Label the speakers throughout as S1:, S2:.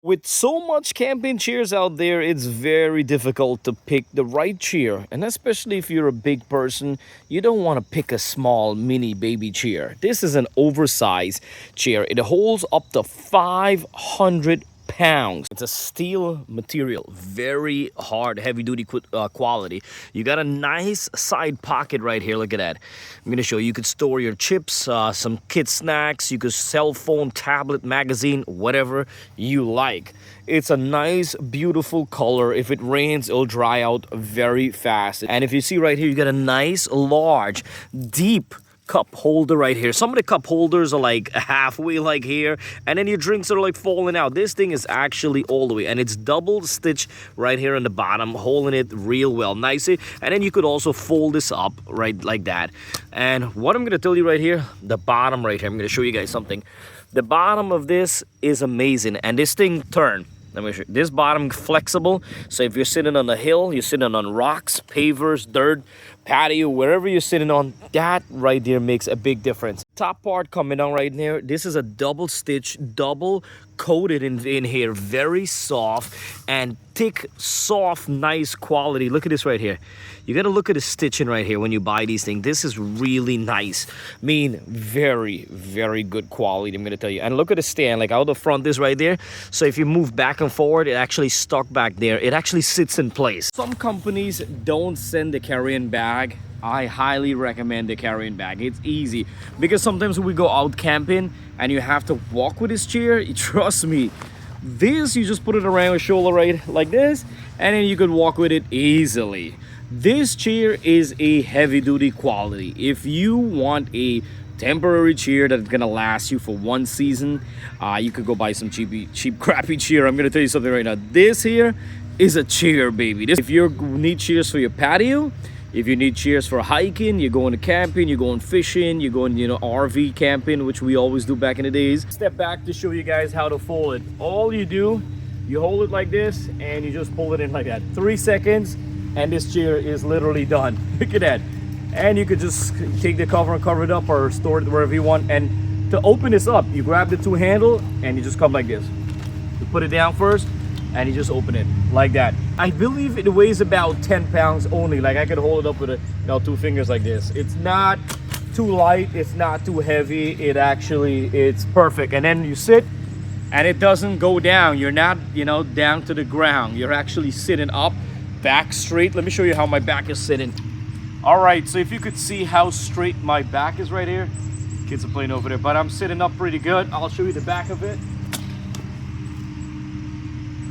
S1: With so much camping chairs out there, it's very difficult to pick the right chair. And especially if you're a big person, you don't want to pick a small mini baby chair. This is an oversized chair. It holds up to 500 pounds. It's a steel material, very hard, heavy duty quality. You got a nice side pocket right here. Look at that. I'm gonna show you. You could store your chips, some kid snacks, you could cell phone, tablet, magazine, whatever you like. It's a nice, beautiful color. If it rains, it'll dry out very fast. And if you see right here, you got a nice, large, deep cup holder right here. Some of the cup holders are like halfway like here, and then your drinks are like falling out. This thing is actually all the way, and it's double stitched right here on the bottom, holding it real well, nicely. And then you could also fold this up right like that. And what I'm gonna tell you right here, the bottom right here, I'm gonna show you guys something. The bottom of this is amazing, and this thing turn. Let me show you. This bottom flexible, so if you're sitting on a hill, you're sitting on rocks, pavers, dirt, patio, wherever you're sitting on, that right there makes a big difference. Top part coming down right there, this is a double stitch, double coated in here, very soft and thick, soft, nice quality. Look at this right here. You gotta look at the stitching right here when you buy these things. This is really nice. I mean, very, very good quality, I'm gonna tell you. And look at the stand, like out the front, this right there. So if you move back and forward, it actually stuck back there. It actually sits in place. Some companies don't send the carrying bag. I highly recommend the carrying bag. It's easy because sometimes we go out camping and you have to walk with this chair. Trust me, this you just put it around your shoulder right like this, and then you could walk with it easily. This chair is a heavy duty quality. If you want a temporary chair that's gonna last you for one season, you could go buy some cheap crappy chair. I'm gonna tell you something right now. This here is a chair, baby. If you need chairs for your patio, if you need chairs for hiking, you're going to camping, you're going fishing, you're going, RV camping, which we always do back in the days. Step back to show you guys how to fold it. All you do, you hold it like this and you just pull it in like that. 3 seconds and this chair is literally done. Look at that. And you could just take the cover and cover it up or store it wherever you want. And to open this up, you grab the two handle and you just come like this. You put it down first and you just open it like that. I believe it weighs about 10 pounds only. Like I could hold it up with two fingers like this. It's not too light, it's not too heavy. It's perfect. And then you sit and it doesn't go down. You're not, down to the ground. You're actually sitting up, back straight. Let me show you how my back is sitting. All right, so if you could see how straight my back is right here. Kids are playing over there, but I'm sitting up pretty good. I'll show you the back of it.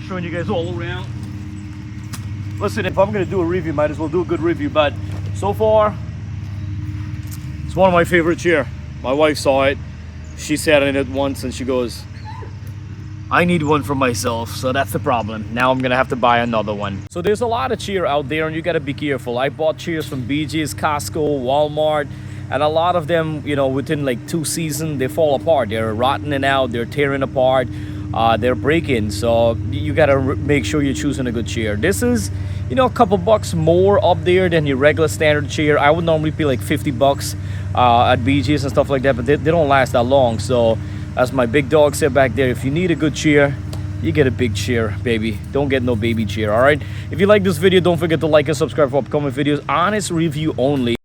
S1: Showing you guys all around. Listen, if I'm gonna do a review, might as well do a good review. But so far, it's one of my favorite chair. My wife saw it. She sat in it once and she goes, I need one for myself. So that's the problem. Now I'm gonna have to buy another one. So there's a lot of chair out there and you gotta be careful. I bought chairs from BJ's, Costco, Walmart, and a lot of them, within like 2 seasons, they fall apart. They're rotting out, they're tearing apart. They're breaking, so you gotta make sure you're choosing a good chair. This is, a couple bucks more up there than your regular standard chair. I would normally pay like 50 bucks at BJ's and stuff like that, but they don't last that long. So as my big dog said back there, if you need a good chair, you get a big chair, baby. Don't get no baby chair, all right? If you like this video, don't forget to like and subscribe for upcoming videos. Honest review only.